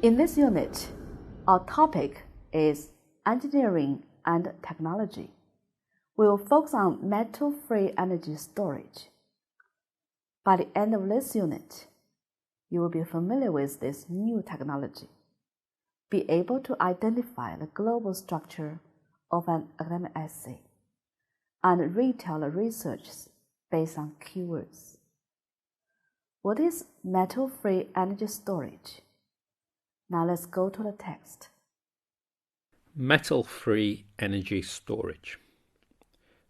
In this unit, our topic is engineering and technology. We will focus on metal-free energy storage. By the end of this unit, you will be familiar with this new technology, be able to identify the global structure of an academic essay, and retell the research based on keywords. What is metal-free energy storage? Now let's go to the text. Metal-free energy storage.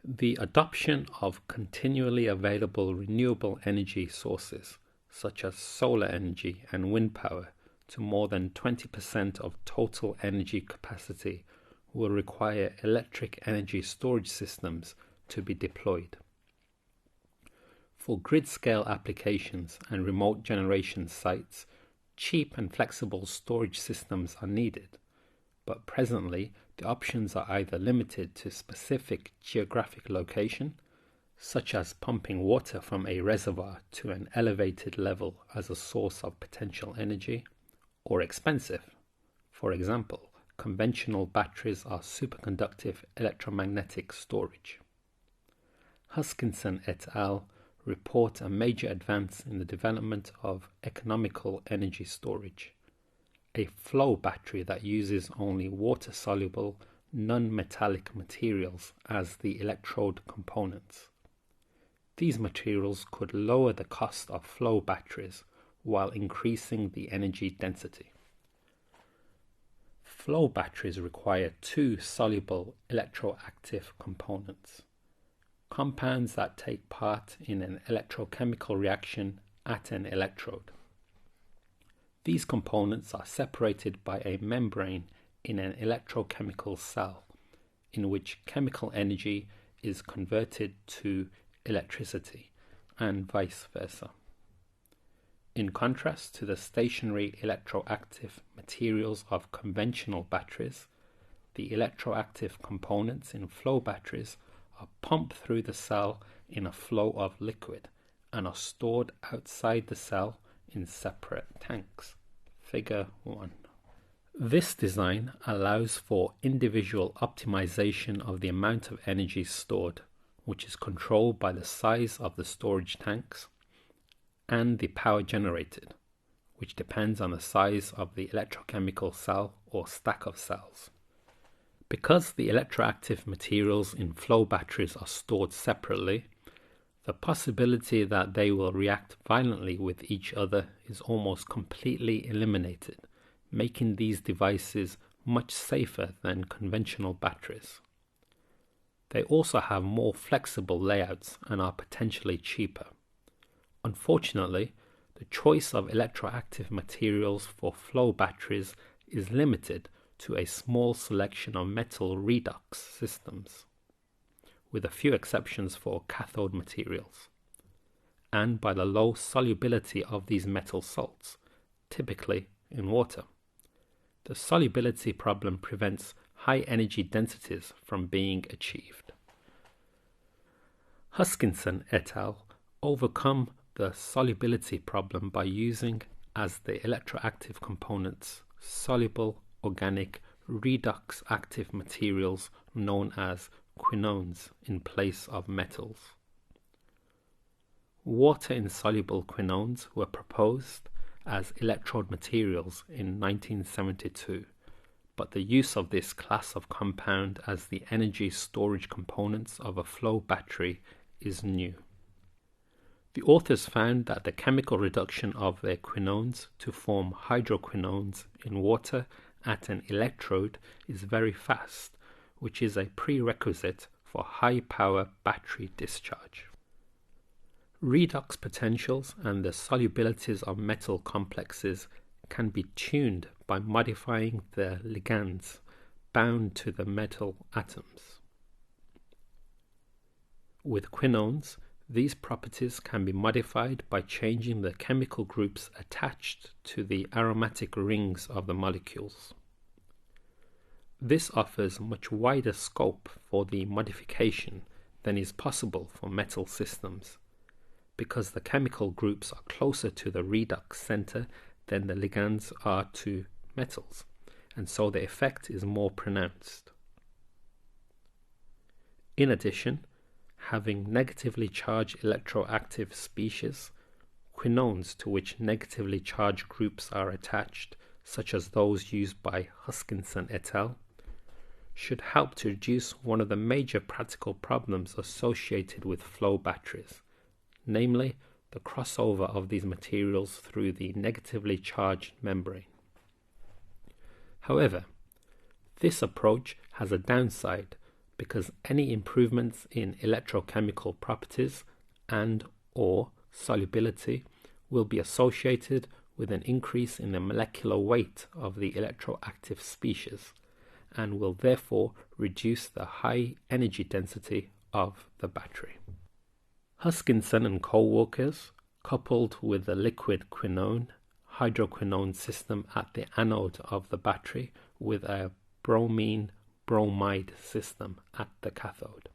The adoption of continually available renewable energy sources, such as solar energy and wind power, to more than 20% of total energy capacity will require electric energy storage systems to be deployed. For grid-scale applications and remote generation sites, cheap and flexible storage systems are needed, but presently the options are either limited to specific geographic location, such as pumping water from a reservoir to an elevated level as a source of potential energy, or expensive. For example, conventional batteries are superconductive electromagnetic storage. Huskinson et al. Report a major advance in the development of economical energy storage, a flow battery that uses only water-soluble, non-metallic materials as the electrode components. These materials could lower the cost of flow batteries while increasing the energy density. Flow batteries require two soluble electroactive components, compounds that take part in an electrochemical reaction at an electrode. These components are separated by a membrane in an electrochemical cell, in which chemical energy is converted to electricity, and vice versa. In contrast to the stationary electroactive materials of conventional batteries, the electroactive components in flow batteries are pumped through the cell in a flow of liquid and are stored outside the cell in separate tanks. Figure 1. This design allows for individual optimization of the amount of energy stored, which is controlled by the size of the storage tanks, and the power generated, which depends on the size of the electrochemical cell or stack of cells. Because the electroactive materials in flow batteries are stored separately, the possibility that they will react violently with each other is almost completely eliminated, making these devices much safer than conventional batteries. They also have more flexible layouts and are potentially cheaper. Unfortunately, the choice of electroactive materials for flow batteries is limited to a small selection of metal redox systems, with a few exceptions for cathode materials, and by the low solubility of these metal salts, typically in water. The solubility problem prevents high energy densities from being achieved. Huskinson et al. Overcome the solubility problem by using as the electroactive components soluble organic redox active materials known as quinones in place of metals. Water-insoluble quinones were proposed as electrode materials in 1972, but the use of this class of compound as the energy storage components of a flow battery is new. The authors found that the chemical reduction of their quinones to form hydroquinones in water at an electrode is very fast, which is a prerequisite for high-power battery discharge. Redox potentials and the solubilities of metal complexes can be tuned by modifying the ligands bound to the metal atoms. With quinones, these properties can be modified by changing the chemical groups attached to the aromatic rings of the molecules. This offers much wider scope for the modification than is possible for metal systems, because the chemical groups are closer to the redox center than the ligands are to metals, and so the effect is more pronounced. In addition, having negatively charged electroactive species, quinones to which negatively charged groups are attached, such as those used by Huskinson et al., should help to reduce one of the major practical problems associated with flow batteries, namely the crossover of these materials through the negatively charged membrane. However, this approach has a downside because any improvements in electrochemical properties and/or solubility will be associated with an increase in the molecular weight of the electroactive species and will therefore reduce the high energy density of the battery. Huskinson and co-workers, coupled with the liquid quinone, hydroquinone system at the anode of the battery with a bromine-bromide system at the cathode.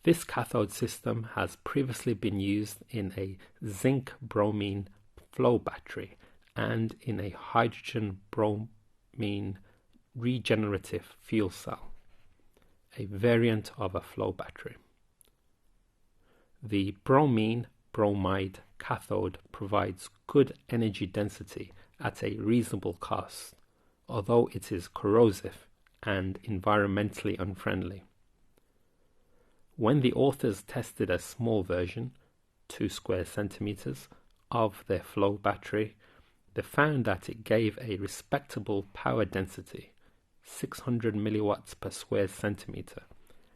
This cathode system has previously been used in a zinc-bromine flow battery and in a hydrogen-bromine regenerative fuel cell, a variant of a flow battery. The bromine-bromide cathode provides good energy density at a reasonable cost, although it is corrosive and environmentally unfriendly. When the authors tested a small version, 2 square centimeters, of their flow battery, they found that it gave a respectable power density, 600 milliwatts per square centimeter,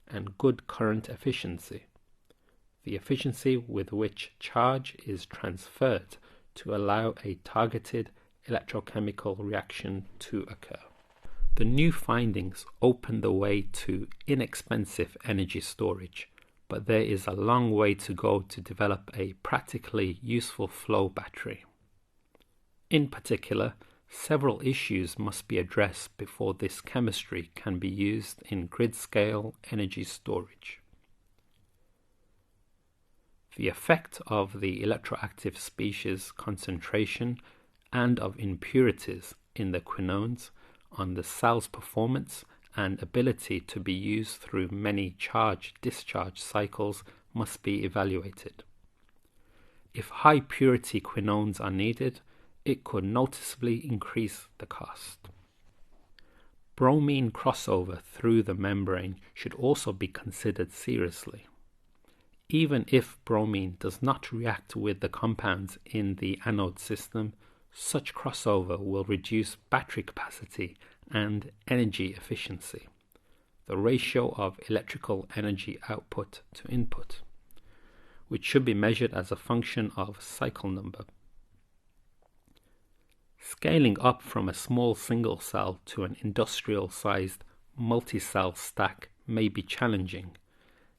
and good current efficiency, the efficiency with which charge is transferred to allow a targeted electrochemical reaction to occur. The new findings open the way to inexpensive energy storage, but there is a long way to go to develop a practically useful flow battery. In particular, several issues must be addressed before this chemistry can be used in grid-scale energy storage. The effect of the electroactive species concentration and of impurities in the quinones on the cell's performance and ability to be used through many charge-discharge cycles must be evaluated. If high-purity quinones are needed, it could noticeably increase the cost. Bromine crossover through the membrane should also be considered seriously. Even if bromine does not react with the compounds in the anode system, such crossover will reduce battery capacity and energy efficiency, the ratio of electrical energy output to input, which should be measured as a function of cycle number. Scaling up from a small single cell to an industrial-sized multi-cell stack may be challenging,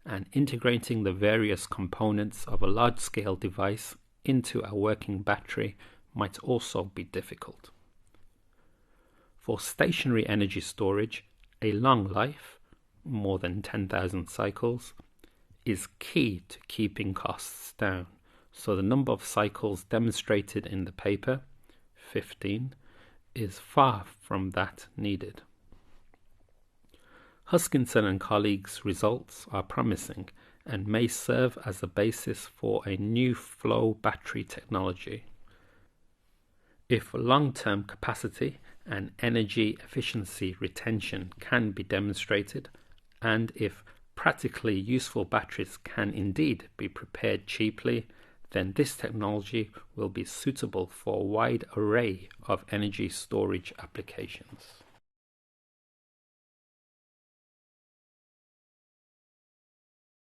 and integrating the various components of a large-scale device into a working battery might also be difficult. For stationary energy storage, a long life, more than 10,000 cycles, is key to keeping costs down, so the number of cycles demonstrated in the paper, 15, is far from that needed. Huskinson and colleagues' results are promising and may serve as the basis for a new flow battery technology. If long-term capacity and energy efficiency retention can be demonstrated, and if practically useful batteries can indeed be prepared cheaply, then this technology will be suitable for a wide array of energy storage applications.